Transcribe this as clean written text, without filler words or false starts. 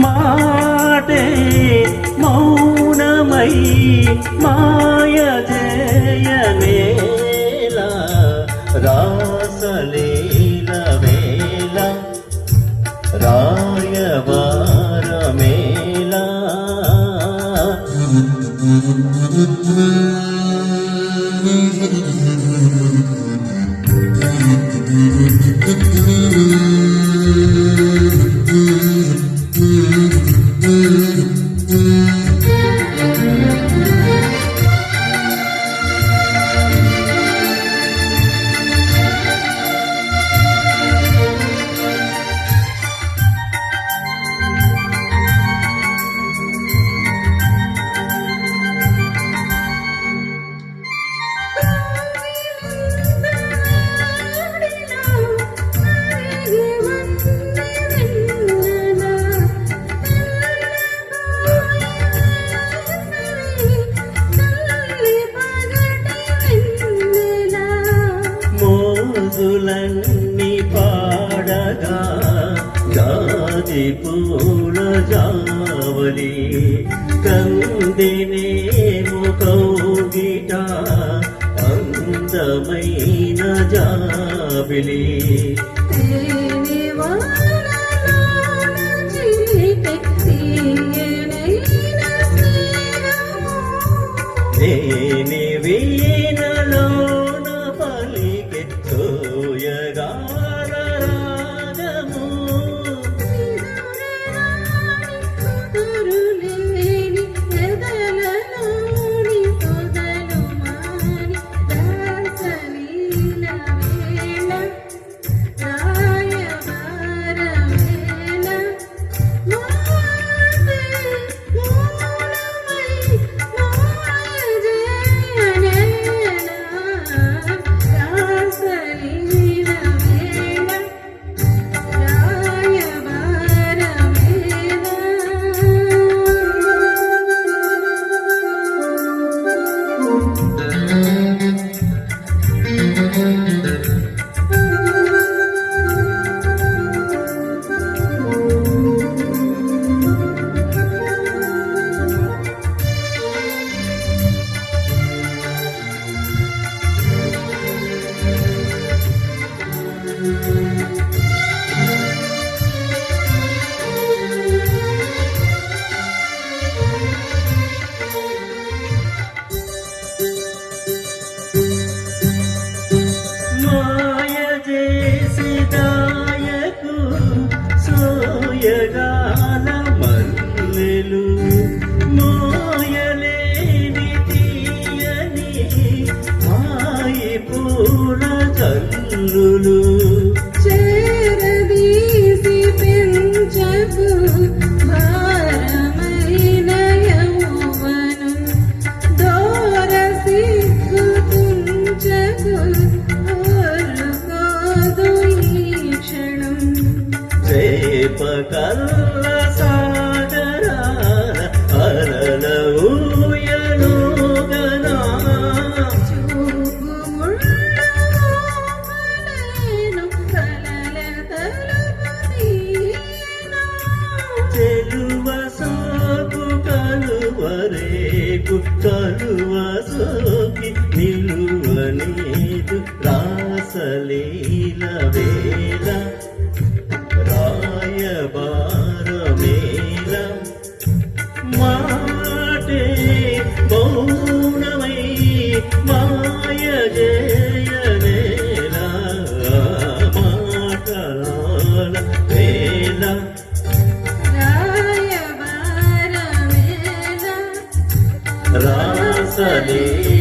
మాటే మౌనమై మాయ జయనేలా రాసలీల వేళ రాయవారమేలా మోజులన్నీ పాడగా జాజి పూల జావలి కందినేము కౌగిట అందమైన జాబిలి నేని వీణలోన పలికే సోయగాల రాగము సోయగాల మల్లెలు మోయలేని తీయని మాయి పూల జల్లులు చేరదీసి పెంచకు భారమైన యౌవనం దూర సిగ్గు తుంచకు ఓర్కోదు ఈ క్షణం చేపకల్ల సాగరాల అలల ఊయలుగనా చూపు ముళ్ళను కలల తలుపుతీయనా చెలువ సోకు కలువరేకు కలువ సోకి నిలువ నీదు రాసలీల వేళ రాయబారమేల మాటే మౌనమై మాయ జయనేల మాటలాల వేళ రాయబారమేలా రాసలీల